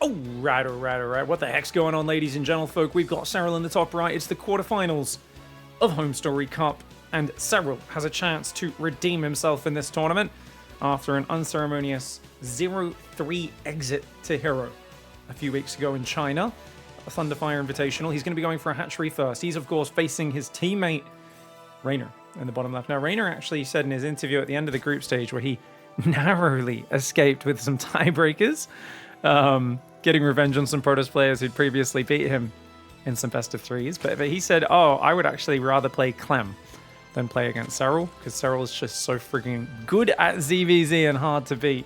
Oh, right, all right, all right. What the heck's going on, ladies and gentlefolk? We've got SERRAL in the top right. It's the quarterfinals of HomeStory Cup, and SERRAL has a chance to redeem himself in this tournament after an unceremonious 0-3 exit to Hero a few weeks ago in China, a Thunderfire Invitational. He's going to be going for a hatchery first. He's, of course, facing his teammate, REYNOR, in the bottom left. Now, REYNOR actually said in his interview at the end of the group stage where he narrowly escaped with some tiebreakers, getting revenge on some Protoss players who'd previously beat him in some best of threes. But he said, oh, I would actually rather play Clem than play against SERRAL, because SERRAL is just so freaking good at ZVZ and hard to beat.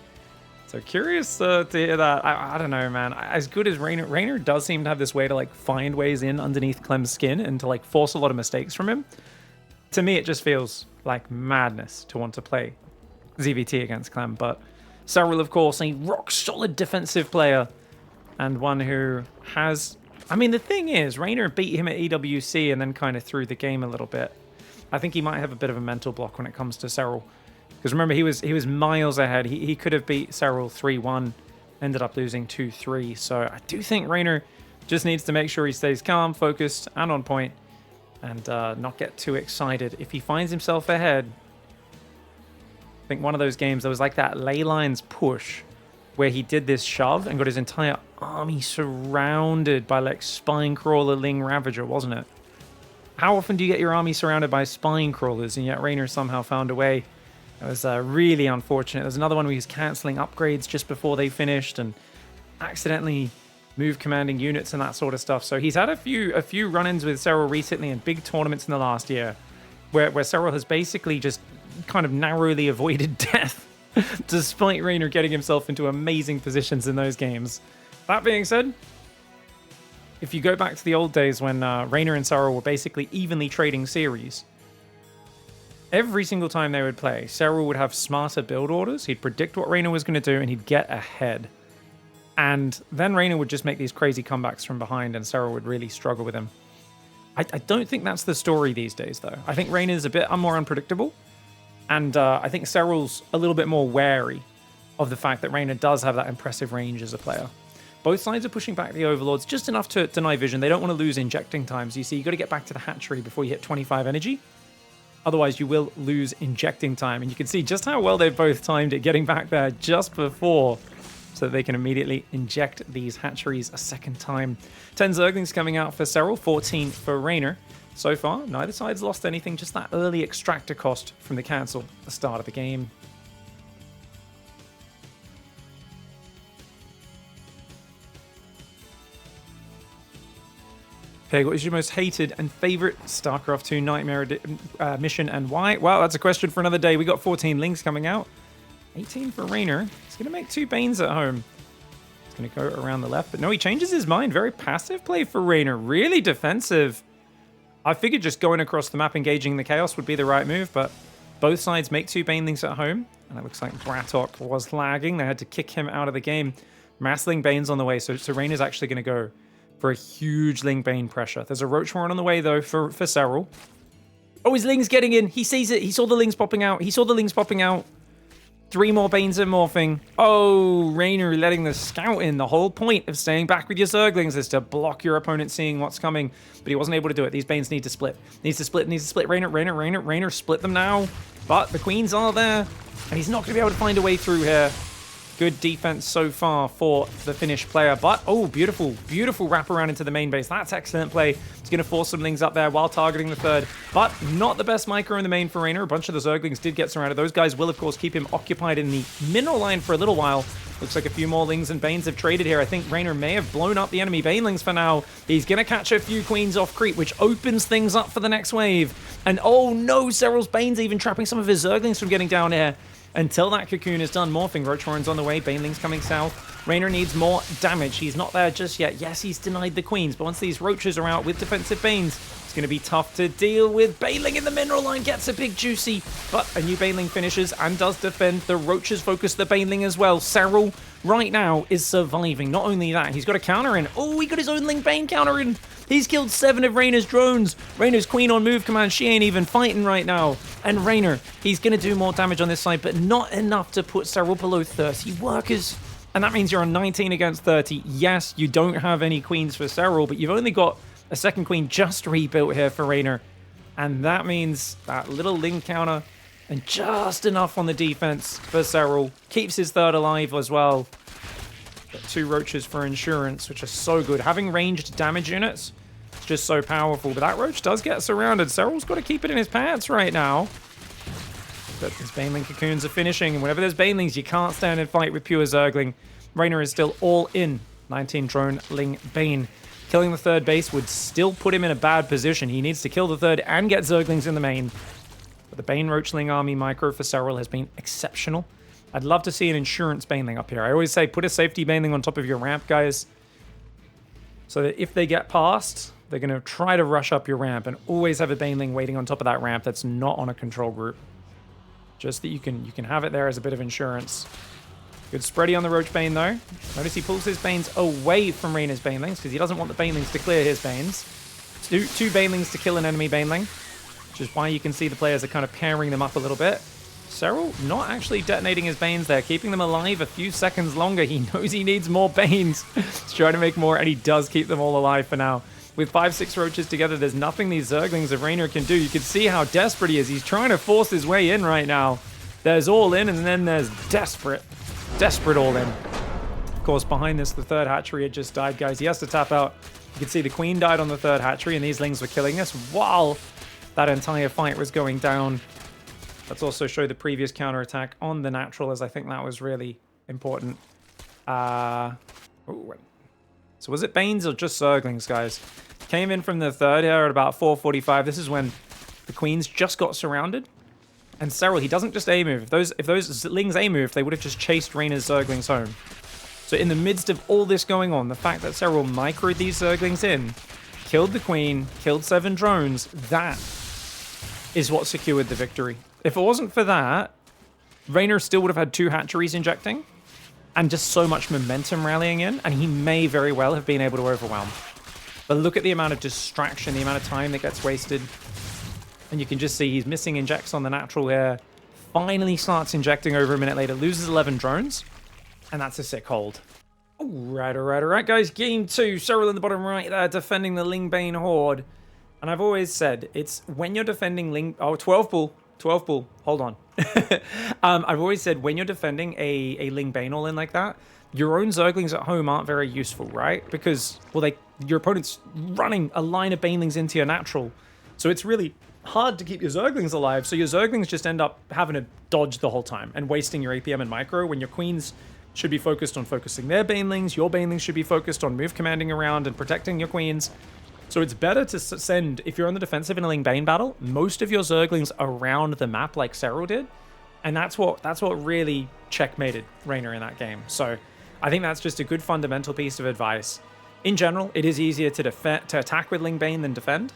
So curious to hear that. I don't know, man. As good as REYNOR does seem to have this way to like find ways in underneath Clem's skin and to like force a lot of mistakes from him. To me, it just feels like madness to want to play ZVT against Clem. But SERRAL, of course, a rock-solid defensive player and one who has... I mean, the thing is, REYNOR beat him at EWC and then kind of threw the game a little bit. I think he might have a bit of a mental block when it comes to SERRAL. Because remember, he was miles ahead. He could have beat SERRAL 3-1, ended up losing 2-3. So I do think REYNOR just needs to make sure he stays calm, focused, and on point, and not get too excited. If he finds himself ahead... I think one of those games, there was like that ley lines push where he did this shove and got his entire army surrounded by like Spine Crawler Ling Ravager, wasn't it? How often do you get your army surrounded by Spine Crawlers, and yet REYNOR somehow found a way? It was really unfortunate. There's another one where he was cancelling upgrades just before they finished and accidentally moved commanding units and that sort of stuff. So he's had a few run-ins with SERRAL recently in big tournaments in the last year where SERRAL has basically just kind of narrowly avoided death despite REYNOR getting himself into amazing positions in those games. That being said, if you go back to the old days when REYNOR and SERRAL were basically evenly trading series, every single time they would play, SERRAL would have smarter build orders. He'd predict what REYNOR was going to do and he'd get ahead. And then REYNOR would just make these crazy comebacks from behind and SERRAL would really struggle with him. I don't think that's the story these days, though. I think REYNOR is a bit more unpredictable. And I think SERRAL's a little bit more wary of the fact that REYNOR does have that impressive range as a player. Both sides are pushing back the Overlords just enough to deny vision. They don't want to lose injecting times. You see, you got to get back to the hatchery before you hit 25 energy. Otherwise, you will lose injecting time. And you can see just how well they've both timed it, getting back there just before so that they can immediately inject these hatcheries a second time. 10 Zerglings coming out for SERRAL, 14 for REYNOR. So far, neither side's lost anything, just that early extractor cost from the cancel at the start of the game. Okay, what is your most hated and favorite StarCraft 2 Nightmare mission and why? Well, that's a question for another day. We got 14 Lings coming out. 18 for REYNOR. He's going to make 2 Banes at home. He's going to go around the left, but no, he changes his mind. Very passive play for REYNOR. Really defensive. I figured just going across the map, engaging the Chaos would be the right move, but both sides make 2 Banelings at home, and it looks like Bratok was lagging. They had to kick him out of the game. Massling Banes on the way, so REYNOR's actually going to go for a huge Ling Bane pressure. There's a Roach Warren on the way, though, for SERRAL. Oh, his Ling's getting in. He sees it. He saw the Lings popping out. 3 more Banes are morphing. Oh, REYNOR letting the scout in. The whole point of staying back with your Zerglings is to block your opponent seeing what's coming. But he wasn't able to do it. These Banes need to split. Needs to split. REYNOR, split them now. But the Queens are there. And he's not going to be able to find a way through here. Good defense so far for the Finnish player. But, oh, beautiful wraparound into the main base. That's excellent play. It's going to force some Lings up there while targeting the third. But not the best micro in the main for REYNOR. A bunch of the Zerglings did get surrounded. Those guys will, of course, keep him occupied in the mineral line for a little while. Looks like a few more Lings and Banes have traded here. I think REYNOR may have blown up the enemy Banelings for now. He's going to catch a few Queens off creep, which opens things up for the next wave. And, oh, no, SERRAL's Banes even trapping some of his Zerglings from getting down here. Until that cocoon is done morphing, Roach Warren's on the way, Banelings coming south. REYNOR needs more damage. He's not there just yet. Yes, he's denied the Queens, but once these Roaches are out with defensive Banes, it's going to be tough to deal with. Baneling in the mineral line gets a big juicy, but a new Baneling finishes and does defend. The Roaches focus the Baneling as well. SERRAL right now is surviving. Not only that, he's got a counter in. Oh, he got his own Ling Bane counter in. He's killed 7 of REYNOR's drones. REYNOR's Queen on move command. She ain't even fighting right now. And REYNOR, he's going to do more damage on this side, but not enough to put SERRAL below 30 workers. And that means you're on 19 against 30. Yes, you don't have any queens for SERRAL, but you've only got a second queen just rebuilt here for REYNOR. And that means that little Ling counter and just enough on the defense for SERRAL. Keeps his third alive as well. Got 2 roaches for insurance, which are so good. Having ranged damage units is just so powerful. But that roach does get surrounded. SERRAL's got to keep it in his pants right now. But his Baneling cocoons are finishing, and whenever there's Banelings, you can't stand and fight with pure Zergling. REYNOR is still all in. 19 drone Ling Bane. Killing the third base would still put him in a bad position. He needs to kill the third and get Zerglings in the main. But the Bane Roachling army micro for SERRAL has been exceptional. I'd love to see an insurance Baneling up here. I always say put a safety Baneling on top of your ramp, guys. So that if they get past, they're going to try to rush up your ramp, and always have a Baneling waiting on top of that ramp that's not on a control group. Just that you can have it there as a bit of insurance. Good spready on the Roach Bane, though. Notice he pulls his Banes away from REYNOR's Banelings, because he doesn't want the Banelings to clear his Banes. Two Banelings to kill an enemy Baneling, which is why you can see the players are kind of pairing them up a little bit. SERRAL not actually detonating his Banes there, keeping them alive a few seconds longer. He knows he needs more Banes. He's trying to make more, and he does keep them all alive for now. With 5-6 roaches together, there's nothing these Zerglings of REYNOR can do. You can see how desperate he is. He's trying to force his way in right now. There's all in, and then there's desperate. Desperate all in. Of course, behind this, the third hatchery had just died, guys. He has to tap out. You can see the queen died on the third hatchery, and these Lings were killing us while that entire fight was going down. Let's also show the previous counterattack on the natural, as I think that was really important. So was it Banes or just Zerglings, guys? Came in from the third here at about 4:45. This is when the queens just got surrounded. And SERRAL, he doesn't just A-move. If those Lings A-move, they would have just chased REYNOR's Zerglings home. So in the midst of all this going on, the fact that SERRAL microed these Zerglings in, killed the queen, killed 7 drones, that is what secured the victory. If it wasn't for that, REYNOR still would have had 2 hatcheries injecting, and just so much momentum rallying in, and he may very well have been able to overwhelm. But look at the amount of distraction, the amount of time that gets wasted. And you can just see he's missing injects on the natural here. Finally starts injecting over a minute later. Loses 11 drones. And that's a sick hold. Alright, guys. Game 2. SERRAL in the bottom right there, defending the Ling Bane Horde. And I've always said, it's when you're defending Ling... Oh, 12 pull. 12 pull. Hold on. I've always said, when you're defending a Ling Bane all-in like that, your own Zerglings at home aren't very useful, right? Because, well, your opponent's running a line of Banelings into your natural. So it's really hard to keep your Zerglings alive, so your Zerglings just end up having to dodge the whole time and wasting your APM and micro, when your queens should be focused on focusing their Banelings, your Banelings should be focused on move commanding around and protecting your queens. So it's better to send, if you're on the defensive in a Ling Bane battle, most of your Zerglings around the map like SERRAL did, and that's what really checkmated REYNOR in that game. So I think that's just a good fundamental piece of advice. In general, it is easier to attack with Ling Bane than defend.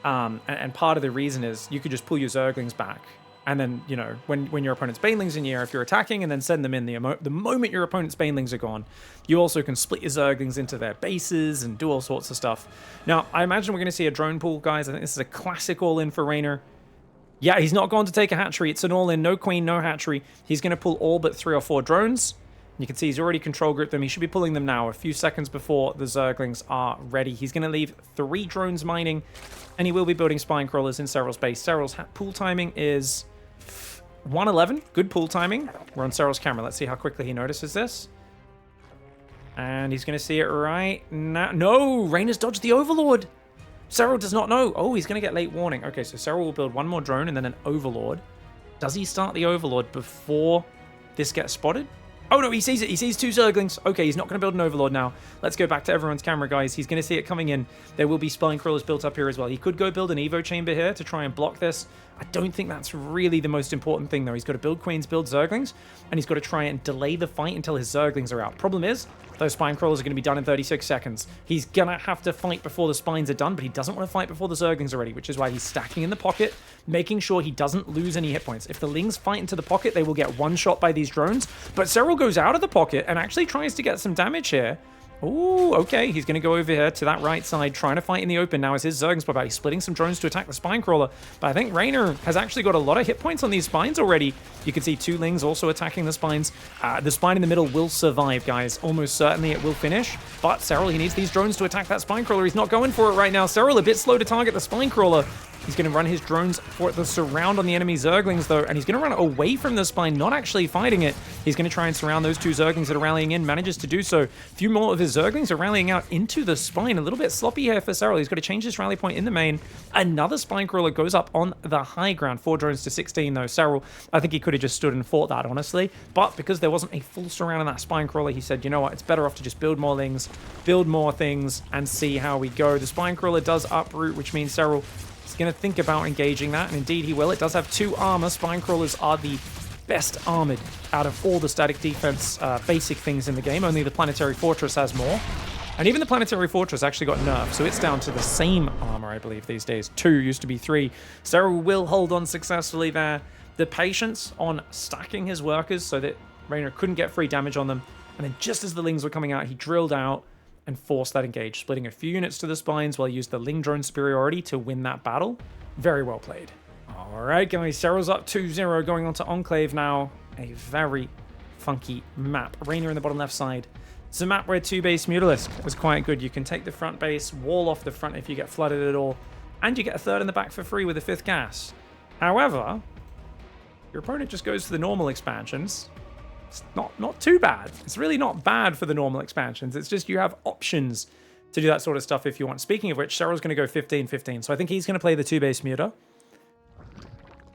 And part of the reason is you could just pull your Zerglings back. And then, you know, when your opponent's Banelings in the air, if you're attacking, and then send them in the moment your opponent's Banelings are gone, you also can split your Zerglings into their bases and do all sorts of stuff. Now, I imagine we're going to see a drone pool, guys. I think this is a classic all-in for REYNOR. Yeah, he's not going to take a hatchery. It's an all-in, no queen, no hatchery. He's going to pull all but 3 or 4 drones. You can see he's already control grouped them. He should be pulling them now, a few seconds before the Zerglings are ready. He's going to leave 3 drones mining, and he will be building spine crawlers in SERRAL's base. SERRAL's pool timing is 1:11. Good pool timing. We're on SERRAL's camera. Let's see how quickly he notices this. And he's going to see it right now. No! REYNOR's dodged the Overlord! SERRAL does not know. Oh, he's going to get late warning. Okay, so SERRAL will build 1 more drone and then an Overlord. Does he start the Overlord before this gets spotted? Oh no, he sees it. He sees 2 Zerglings. Okay, he's not going to build an Overlord now. Let's go back to everyone's camera, guys. He's going to see it coming in. There will be spine crawlers built up here as well. He could go build an Evo chamber here to try and block this. I don't think that's really the most important thing, though. He's got to build queens, build Zerglings, and he's got to try and delay the fight until his Zerglings are out. Problem is, those spine crawlers are going to be done in 36 seconds. He's going to have to fight before the spines are done, but he doesn't want to fight before the Zerglings are ready, which is why he's stacking in the pocket, making sure he doesn't lose any hit points. If the Lings fight into the pocket, they will get one shot by these drones, but SERRAL goes out of the pocket and actually tries to get some damage here. Ooh, okay. He's going to go over here to that right side, trying to fight in the open now as his Zerg's spot out. He's splitting some drones to attack the Spine Crawler. But I think REYNOR has actually got a lot of hit points on these Spines already. You can see 2 Lings also attacking the Spines. The Spine in the middle will survive, guys. Almost certainly it will finish. But SERRAL, he needs these drones to attack that Spine Crawler. He's not going for it right now. SERRAL a bit slow to target the Spine Crawler. He's going to run his drones for the surround on the enemy Zerglings, though, and he's going to run away from the Spine, not actually fighting it. He's going to try and surround those 2 Zerglings that are rallying in, manages to do so. A few more of his Zerglings are rallying out into the Spine. A little bit sloppy here for SERRAL. He's got to change this rally point in the main. Another Spine Crawler goes up on the high ground. 4 drones to 16, though. SERRAL, I think he could have just stood and fought that, honestly. But because there wasn't a full surround on that Spine Crawler, he said, you know what, it's better off to just build more Lings, build more things, and see how we go. The Spine Crawler does uproot, which means SERRAL is going to think about engaging that, and indeed he will. It does have 2 armor. Spine Crawlers are the best armored out of all the static defense basic things in the game. Only the Planetary Fortress has more. And even the Planetary Fortress actually got nerfed, so it's down to the same armor, I believe, these days. 2 used to be 3. SERRAL will hold on successfully there. The patience on stacking his workers so that REYNOR couldn't get free damage on them. And then just as the Lings were coming out, he drilled out and force that engage, splitting a few units to the Spines while he used the Ling drone superiority to win that battle. Very well played. All right, guys, SERRAL's up 2-0, going on to Enclave now. A very funky map. REYNOR in the bottom left side. It's a map where 2-base Mutalisk is quite good. You can take the front base, wall off the front if you get flooded at all, and you get a 3rd in the back for free with a 5th gas. However, your opponent just goes to the normal expansions. It's not too bad. It's really not bad for the normal expansions. It's just you have options to do that sort of stuff if you want. Speaking of which, SERRAL's going to go 15-15. So I think he's going to play the 2-base Muta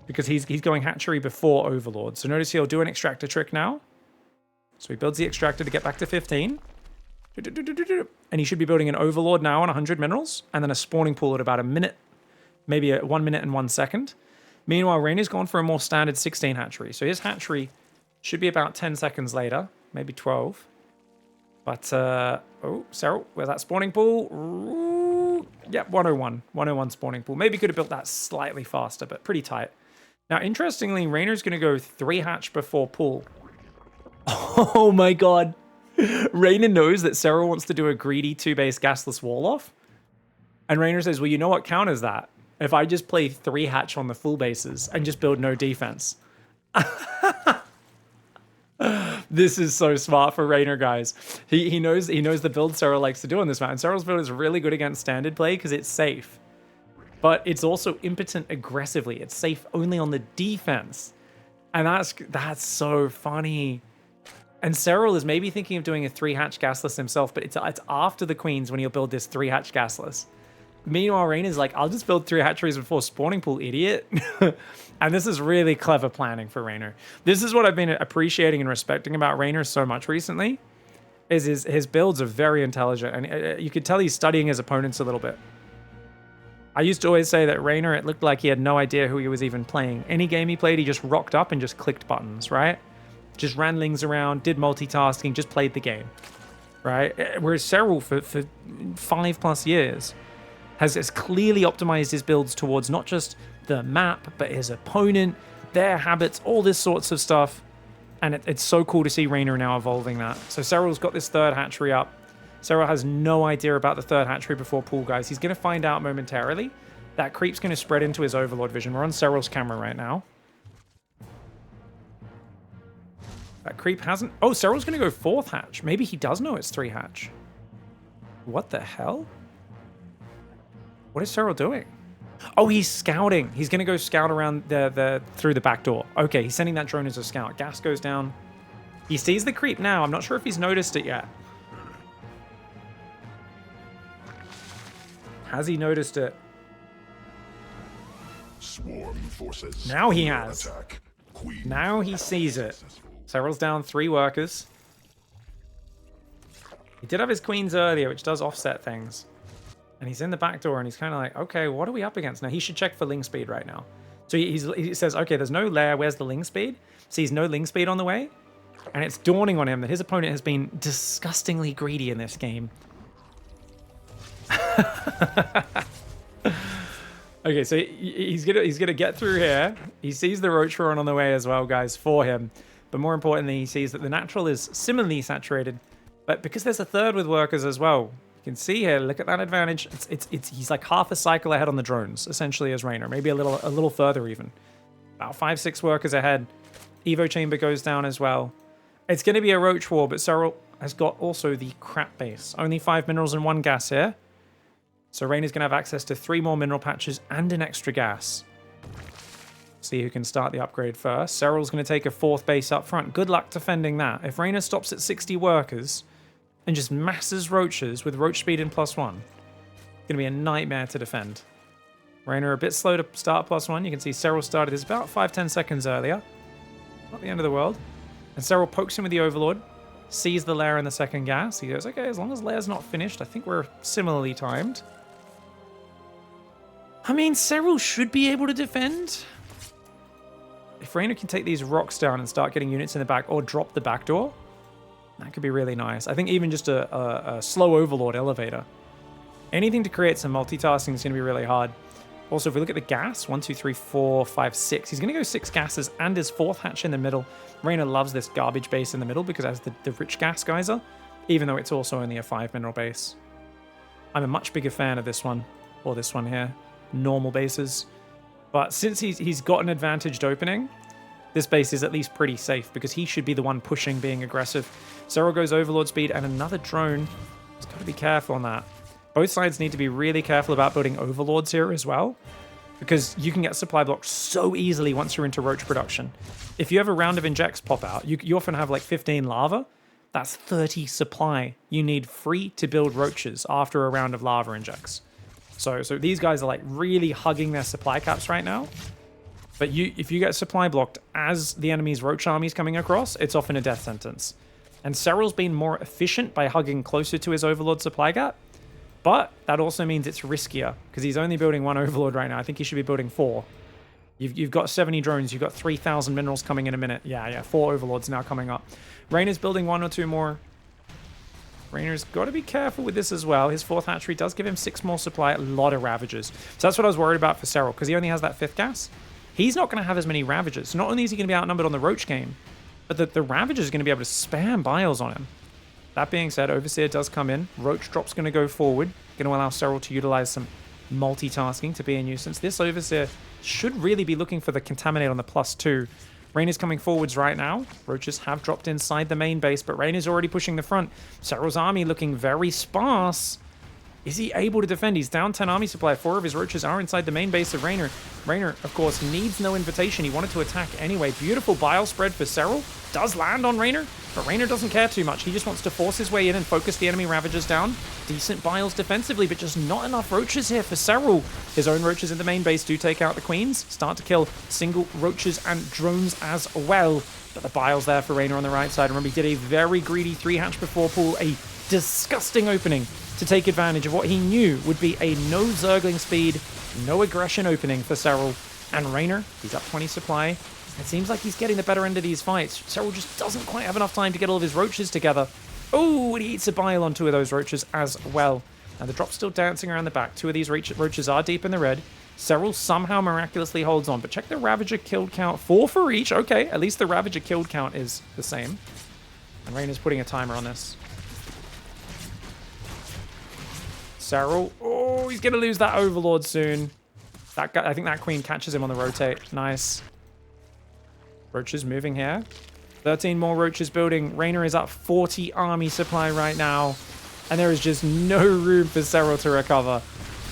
because he's going hatchery before Overlord. So notice he'll do an extractor trick now. So he builds the extractor to get back to 15. And he should be building an Overlord now on 100 minerals and then a spawning pool at about a minute, maybe 1 minute and 1 second. Meanwhile, REYNOR's gone for a more standard 16 hatchery. So his hatchery should be about 10 seconds later, maybe 12. But, oh, SERRAL, where's that spawning pool? Ooh, yep, 101. 101 spawning pool. Maybe could have built that slightly faster, but pretty tight. Now, interestingly, REYNOR's going to go 3 hatch before pool. Oh my god. REYNOR knows that SERRAL wants to do a greedy 2-base gasless wall-off. And REYNOR says, well, you know what counters that? If I just play 3 hatch on the full bases and just build no defense. This is so smart for REYNOR, guys. He knows the build SERRAL likes to do on this map. And SERRAL's build is really good against standard play because it's safe. But it's also impotent aggressively. It's safe only on the defense. And that's so funny. And SERRAL is maybe thinking of doing a 3-hatch gasless himself, but it's after the queens when he'll build this 3-hatch gasless. Meanwhile, REYNOR's like, I'll just build 3 hatcheries before spawning pool, idiot. And this is really clever planning for REYNOR. This is what I've been appreciating and respecting about REYNOR so much recently, is his builds are very intelligent. And you could tell he's studying his opponents a little bit. I used to always say that REYNOR, it looked like he had no idea who he was even playing. Any game he played, he just rocked up and just clicked buttons, right? Just ran Lings around, did multitasking, just played the game, right? Whereas SERRAL, for 5+ years, has clearly optimized his builds towards not just the map, but his opponent, their habits, all this sorts of stuff. And it's so cool to see REYNOR now evolving that. So SERRAL's got this 3rd hatchery up. SERRAL has no idea about the 3rd hatchery before pool, guys. He's going to find out momentarily. That creep's going to spread into his Overlord vision. We're on SERRAL's camera right now. That creep hasn't... Oh, SERRAL's going to go 4th hatch. Maybe he does know it's 3 hatch. What the hell? What is SERRAL doing? Oh, he's scouting. He's going to go scout around through the back door. Okay, he's sending that drone as a scout. Gas goes down. He sees the creep now. I'm not sure if he's noticed it yet. Has he noticed it? Swarm forces. Now he has. Attack. Queen. Now he sees it. SERRAL's down 3 workers. He did have his queens earlier, which does offset things. And he's in the back door, and he's kind of like, okay, what are we up against? Now, he should check for Ling speed right now. So he says, okay, there's no lair. Where's the Ling speed? Sees no Ling speed on the way. And it's dawning on him that his opponent has been disgustingly greedy in this game. Okay, so he's gonna get through here. He sees the Roach Run on the way as well, guys, for him. But more importantly, he sees that the natural is similarly saturated, But because there's a third with workers as well, you can see here, look at that advantage. He's like half a cycle ahead on the drones, essentially, as REYNOR. Maybe a little further even. About 5-6 workers ahead. Evo chamber goes down as well. It's going to be a roach war, but SERRAL has got also the crap base. Only 5 minerals and 1 gas here. So REYNOR's going to have access to 3 more mineral patches and an extra gas. See who can start the upgrade first. SERRAL's going to take a 4th base up front. Good luck defending that. If REYNOR stops at 60 workers and just masses roaches with roach speed in +1, it's going to be a nightmare to defend. REYNOR a bit slow to start +1. You can see SERRAL started this about 5-10 seconds earlier. Not the end of the world. And SERRAL pokes him with the Overlord. Sees the lair in the 2nd gas. He goes, okay, as long as lair's not finished, I think we're similarly timed. I mean, SERRAL should be able to defend. If REYNOR can take these rocks down and start getting units in the back or drop the back door, that could be really nice. I think even just a slow Overlord elevator. Anything to create some multitasking is going to be really hard. Also, if we look at the gas, 1, 2, 3, 4, 5, 6. He's going to go 6 gases and his 4th hatch in the middle. REYNOR loves this garbage base in the middle because it has the rich gas geyser, even though it's also only a 5 mineral base. I'm a much bigger fan of this one, or this one here. Normal bases. But since he's got an advantaged opening, this base is at least pretty safe because he should be the one pushing, being aggressive. SERRAL goes Overlord speed and another drone. He's got to be careful on that. Both sides need to be really careful about building Overlords here as well, because you can get supply blocked so easily once you're into roach production. If you have a round of injects pop out, you often have like 15 lava. That's 30 supply you need free to build roaches after a round of lava injects. So these guys are like really hugging their supply caps right now. But if you get supply blocked as the enemy's roach army's coming across, it's often a death sentence. And SERRAL's been more efficient by hugging closer to his Overlord supply gap. But that also means it's riskier because he's only building 1 Overlord right now. I think he should be building 4. You've got 70 drones. You've got 3,000 minerals coming in a minute. Yeah, 4 Overlords now coming up. REYNOR's building 1 or 2 more. REYNOR's got to be careful with this as well. His 4th hatchery does give him 6 more supply. A lot of Ravagers. So that's what I was worried about for SERRAL because he only has that 5th gas. He's not going to have as many Ravagers. So not only is he going to be outnumbered on the Roach game, but the Ravagers are going to be able to spam biles on him. That being said, Overseer does come in. Roach drop's going to go forward. Going to allow SERRAL to utilize some multitasking to be a nuisance. This Overseer should really be looking for the Contaminate on the +2. REYNOR's coming forwards right now. Roaches have dropped inside the main base, but REYNOR's already pushing the front. SERRAL's army looking very sparse. Is he able to defend? He's down 10 army supply. 4 of his roaches are inside the main base of REYNOR. REYNOR, of course, needs no invitation. He wanted to attack anyway. Beautiful bile spread for SERRAL. Does land on REYNOR, but REYNOR doesn't care too much. He just wants to force his way in and focus the enemy Ravagers down. Decent biles defensively, but just not enough roaches here for SERRAL. His own roaches in the main base do take out the queens. Start to kill single roaches and drones as well. But the biles there for REYNOR on the right side. Remember, he did a very greedy 3-hatch before pool. A disgusting opening to take advantage of what he knew would be a no Zergling speed, no aggression opening for SERRAL. And REYNOR, he's up 20 supply. It seems like he's getting the better end of these fights. SERRAL just doesn't quite have enough time to get all of his roaches together. Oh, and he eats a bile on 2 of those roaches as well. And the drop's still dancing around the back. 2 of these roaches are deep in the red. SERRAL somehow miraculously holds on. But check the Ravager killed count. 4 for each. Okay, at least the Ravager killed count is the same. And REYNOR's putting a timer on this. SERRAL. Oh, he's going to lose that Overlord soon. That guy, I think that queen catches him on the rotate. Nice. Roaches moving here. 13 more roaches building. REYNOR is up 40 army supply right now. And there is just no room for SERRAL to recover.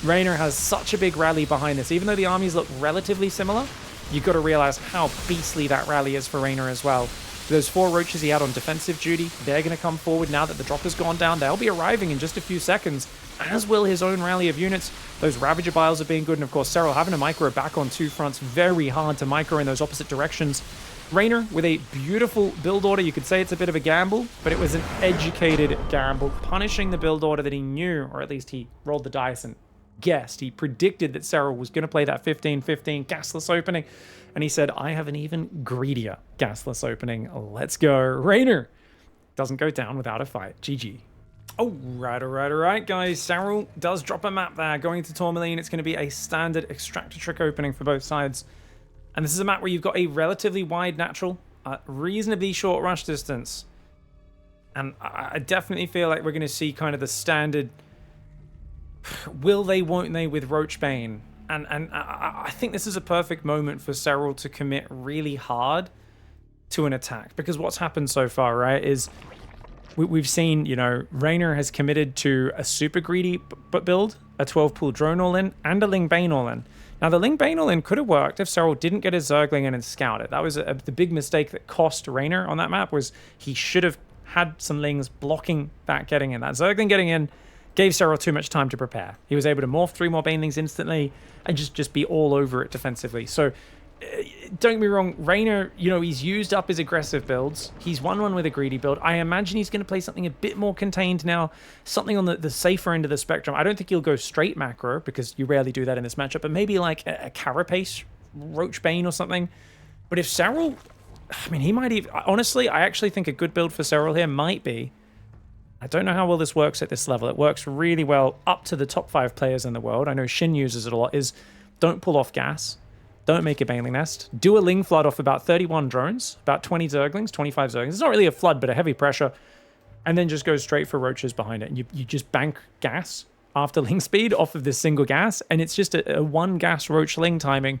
REYNOR has such a big rally behind this. Even though the armies look relatively similar, you've got to realize how beastly that rally is for REYNOR as well. Those 4 roaches he had on defensive duty, they're going to come forward now that the drop has gone down. They'll be arriving in just a few seconds, as will his own rally of units. Those Ravager biles are being good, and of course SERRAL having to micro back on 2 fronts. Very hard to micro in those opposite directions. REYNOR with a beautiful build order. You could say it's a bit of a gamble, but it was an educated gamble, punishing the build order that he knew, or at least he rolled the dice and guessed. He predicted that SERRAL was going to play that 15-15 gasless opening, and he said, I have an even greedier gasless opening. Let's go. REYNOR doesn't go down without a fight. GG. All right, guys. SERRAL does drop a map there. Going into Tourmaline, it's going to be a standard extractor trick opening for both sides. And this is a map where you've got a relatively wide natural, reasonably short rush distance. And I definitely feel like we're going to see kind of the standard will they, won't they with Roachbane. And I think this is a perfect moment for Serral to commit really hard to an attack. Because what's happened so far, right, is we've seen, you know, REYNOR has committed to a super greedy build, a 12-pool drone all-in, and a Ling Bane all-in. Now, the Ling Bane all-in could have worked if Serral didn't get his Zergling in and scout it. That was the big mistake that cost REYNOR on that map, was he should have had some Lings blocking that getting in. That Zergling getting in gave Serral too much time to prepare. He was able to morph 3 more Banelings instantly and just be all over it defensively. So, don't get me wrong, REYNOR, you know, he's used up his aggressive builds. He's won one with a greedy build. I imagine he's going to play something a bit more contained now, something on the safer end of the spectrum. I don't think he'll go straight macro, because you rarely do that in this matchup, but maybe like a Carapace, Roachbane or something. But if Serral, I mean, he might even... Honestly, I actually think a good build for Serral here might be... I don't know how well this works at this level. It works really well up to the top 5 players in the world. I know Shin uses it a lot, is don't pull off gas. Don't make a Baneling Nest. Do a Ling Flood off about 31 drones, about 20 Zerglings, 25 Zerglings. It's not really a flood, but a heavy pressure. And then just go straight for Roaches behind it. And you just bank gas after Ling speed off of this single gas. And it's just a 1 gas Roach Ling timing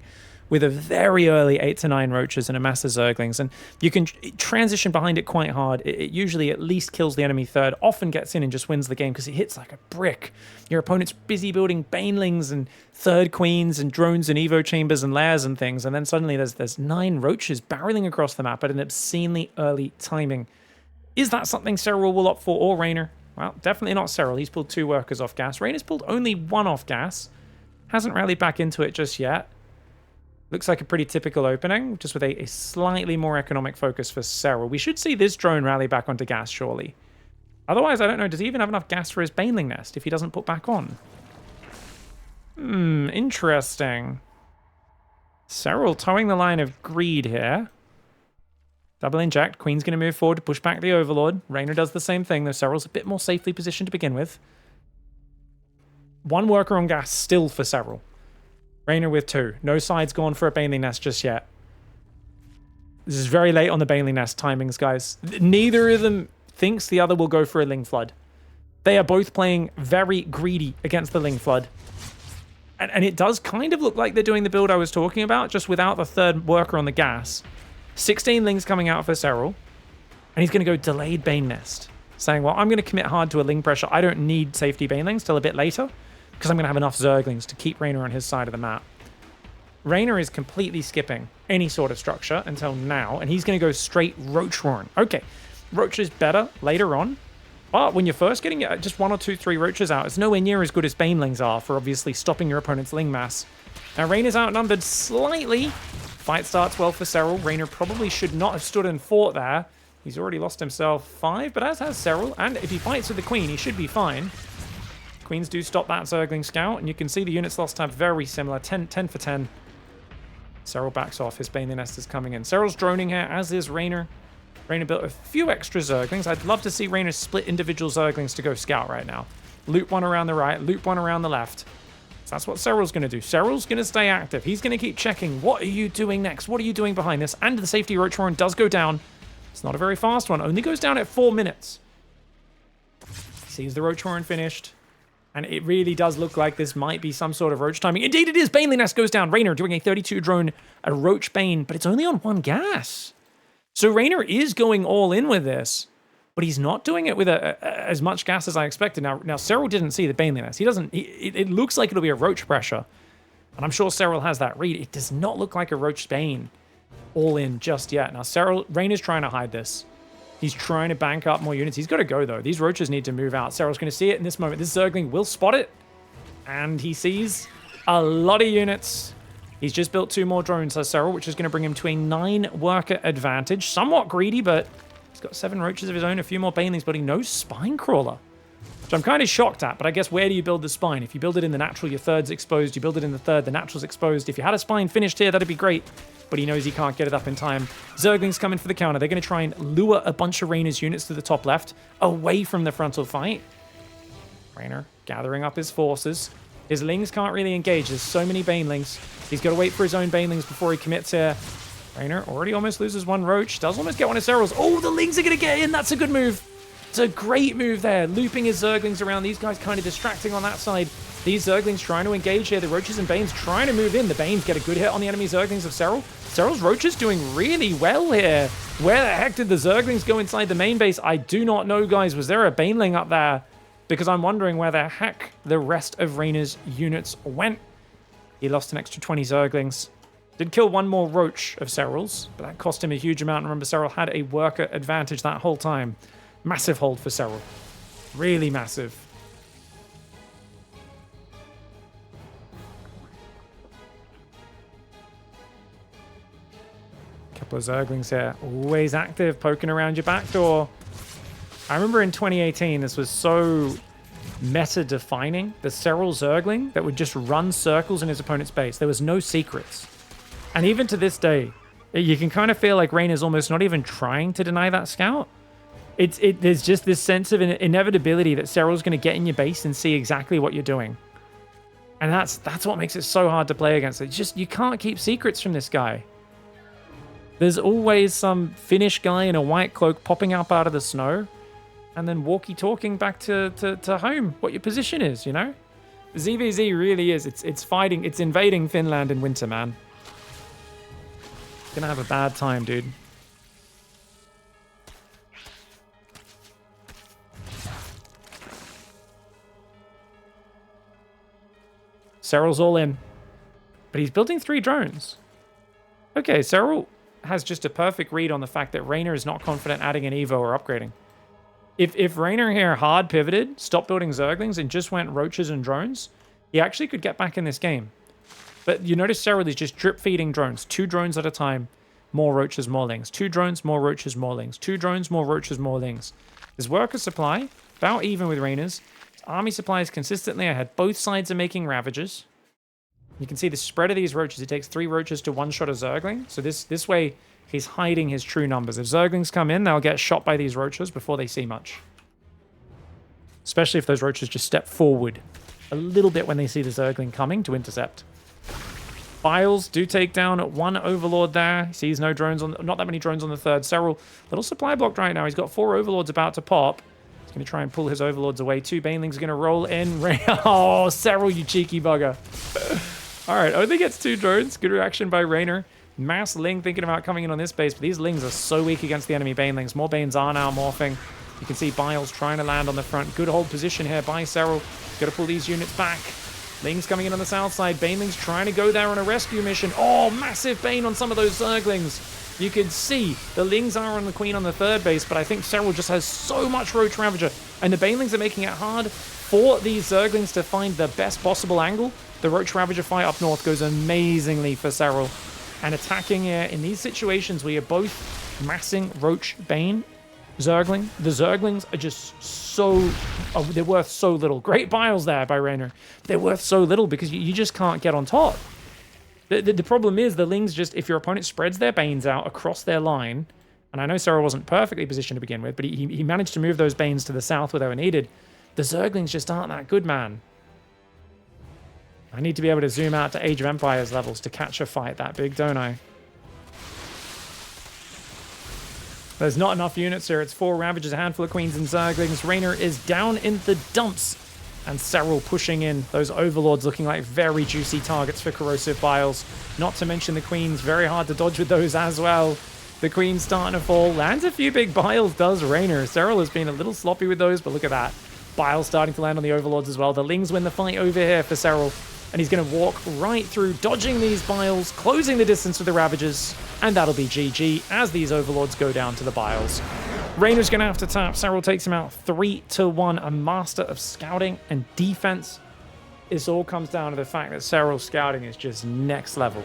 with a very early 8 to 9 Roaches and a mass of Zerglings. And you can transition behind it quite hard. It usually at least kills the enemy third, often gets in and just wins the game because it hits like a brick. Your opponent's busy building Banelings and third Queens and drones and Evo chambers and lairs and things. And then suddenly there's 9 Roaches barreling across the map at an obscenely early timing. Is that something Serral will opt for, or REYNOR? Well, definitely not Serral. He's pulled 2 workers off gas. REYNOR's pulled only 1 off gas. Hasn't rallied back into it just yet. Looks like a pretty typical opening, just with a slightly more economic focus for Serral. We should see this drone rally back onto gas, surely. Otherwise, I don't know, does he even have enough gas for his Baneling Nest if he doesn't put back on? Interesting. Serral towing the line of greed here. Double inject. Queen's going to move forward to push back the Overlord. REYNOR does the same thing, though Serral's a bit more safely positioned to begin with. 1 worker on gas still for Serral. REYNOR with 2. No sides gone for a Baneling Nest just yet. This is very late on the Baneling Nest timings, guys. Neither of them thinks the other will go for a Ling Flood. They are both playing very greedy against the Ling Flood. And it does kind of look like they're doing the build I was talking about, just without the 3rd worker on the gas. 16 Lings coming out for Serral. And he's going to go delayed Bane Nest. Saying, well, I'm going to commit hard to a Ling pressure. I don't need safety Banelings till a bit later, because I'm going to have enough Zerglings to keep REYNOR on his side of the map. REYNOR is completely skipping any sort of structure until now, and he's going to go straight Roach Roaring. Okay, Roach is better later on, but when you're first getting just 1 or 2, 3 Roaches out, it's nowhere near as good as Banelings are for obviously stopping your opponent's Ling mass. Now, REYNOR's outnumbered slightly. Fight starts well for Serral. REYNOR probably should not have stood and fought there. He's already lost himself 5, but as has Serral, and if he fights with the Queen, he should be fine. Queens do stop that Zergling scout, and you can see the units lost time very similar. 10 for 10. Serral backs off. His Baneling Nest is coming in. Serral's droning here, as is REYNOR. REYNOR built a few extra Zerglings. I'd love to see REYNOR split individual Zerglings to go scout right now. Loop 1 around the right, loop 1 around the left. So that's what Serral's going to do. Serral's going to stay active. He's going to keep checking. What are you doing next? What are you doing behind this? And the safety Roach Roaring does go down. It's not a very fast one. Only goes down at 4 minutes. Sees the Roach Roaring finished. And it really does look like this might be some sort of Roach timing. Indeed it is! Baneling Nest goes down. REYNOR doing a 32 drone, a Roach Bane, but it's only on 1 gas. So REYNOR is going all in with this, but he's not doing it with as much gas as I expected. Now Serral didn't see the Baneling Nest. He doesn't. It looks like it'll be a Roach pressure, and I'm sure Serral has that read. It does not look like a Roach Bane all in just yet. Now REYNOR's trying to hide this. He's trying to bank up more units. He's got to go, though. These Roaches need to move out. Serral's going to see it in this moment. This Zergling will spot it. And he sees a lot of units. He's just built 2 more drones, says Serral, which is going to bring him to a 9-worker advantage. Somewhat greedy, but he's got 7 Roaches of his own, a few more Banelings, but he knows Spine Crawler. Which I'm kind of shocked at, but I guess where do you build the Spine? If you build it in the natural, your third's exposed. You build it in the third, the natural's exposed. If you had a Spine finished here, that'd be great. But he knows he can't get it up in time. Zergling's coming for the counter. They're going to try and lure a bunch of REYNOR's units to the top left, away from the frontal fight. REYNOR gathering up his forces. His Lings can't really engage. There's so many Banelings. He's got to wait for his own Banelings before he commits here. REYNOR already almost loses 1 Roach. Does almost get one of Serral's. Oh, the Lings are going to get in. That's a good move. That's a great move there. Looping his Zerglings around. These guys kind of distracting on that side. These Zerglings trying to engage here. The Roaches and Banes trying to move in. The Banes get a good hit on the enemy Zerglings of Serral. Serral's Roaches doing really well here. Where the heck did the Zerglings go inside the main base? I do not know, guys. Was there a Baneling up there? Because I'm wondering where the heck the rest of Reynor's units went. He lost an extra 20 Zerglings. Did kill one more Roach of Serral's, but that cost him a huge amount. Remember, Serral had a worker advantage that whole time. Massive hold for Serral. Really massive. Couple of Zerglings here. Always active, poking around your back door. I remember in 2018, this was so meta-defining. The Serral Zergling that would just run circles in his opponent's base. There was no secrets. And even to this day, you can kind of feel like Reynor's almost not even trying to deny that scout. There's just this sense of inevitability that Serral's going to get in your base and see exactly what you're doing. And that's what makes it so hard to play against. It's just, you can't keep secrets from this guy. There's always some Finnish guy in a white cloak popping up out of the snow and then walkie-talking back to home what your position is, you know? ZVZ really is. It's fighting, it's invading Finland in winter, man. Gonna have a bad time, dude. Serral's all in. But he's building 3 drones. Okay, Serral has just a perfect read on the fact that Reynor is not confident adding an Evo or upgrading. If Reynor here hard pivoted, stopped building Zerglings, and just went Roaches and drones, he actually could get back in this game. But you notice Serral is just drip feeding drones. 2 drones at a time. More Roaches, more Lings. 2 drones, more Roaches, more Lings. 2 drones, more Roaches, more Lings. His worker supply, about even with Reynor's. His army supply is consistently ahead. Both sides are making Ravagers. You can see the spread of these Roaches. It takes 3 Roaches to one-shot a Zergling. So this way, he's hiding his true numbers. If Zerglings come in, they'll get shot by these Roaches before they see much. Especially if those Roaches just step forward a little bit when they see the Zergling coming to intercept. Biles do take down 1 Overlord there. He sees no drones on, not that many drones on the 3rd. Serral, little supply blocked right now. He's got 4 Overlords about to pop. He's going to try and pull his Overlords away. 2 Banelings are going to roll in. Oh, Serral, you cheeky bugger. All right, only gets 2 drones. Good reaction by Reynor. Mass Ling thinking about coming in on this base, but these Lings are so weak against the enemy Banelings. More Banes are now morphing. You can see Biles trying to land on the front. Good hold position here by Serral. Got to pull these units back. Lings coming in on the south side. Banelings trying to go there on a rescue mission. Oh, massive Bane on some of those Zerglings. You can see the Lings are on the Queen on the 3rd base, but I think Serral just has so much Roach Ravager. And the Banelings are making it hard for these Zerglings to find the best possible angle. The Roach Ravager fight up north goes amazingly for Serral. And attacking here in these situations where you're both massing Roach Bane, Zergling. The Zerglings are just so... Oh, they're worth so little. Great Biles there by Reynor. They're worth so little because you just can't get on top. The problem is the Lings just... If your opponent spreads their Banes out across their line, and I know Serral wasn't perfectly positioned to begin with, but he managed to move those Banes to the south where they were needed. The Zerglings just aren't that good, man. I need to be able to zoom out to Age of Empires levels to catch a fight that big, don't I? There's not enough units here. It's 4 Ravagers, a handful of Queens and Zerglings. Reynor is down in the dumps. And Serral pushing in. Those Overlords looking like very juicy targets for Corrosive Biles. Not to mention the Queens. Very hard to dodge with those as well. The Queen's starting to fall. Lands a few big Biles, does Reynor. Serral has been a little sloppy with those, but look at that. Biles starting to land on the Overlords as well. The Lings win the fight over here for Serral. And he's going to walk right through, dodging these Biles, closing the distance with the Ravagers. And that'll be GG as these Overlords go down to the Biles. Reynor's going to have to tap. Serral takes him out 3-1. A master of scouting and defense. This all comes down to the fact that Serral's scouting is just next level.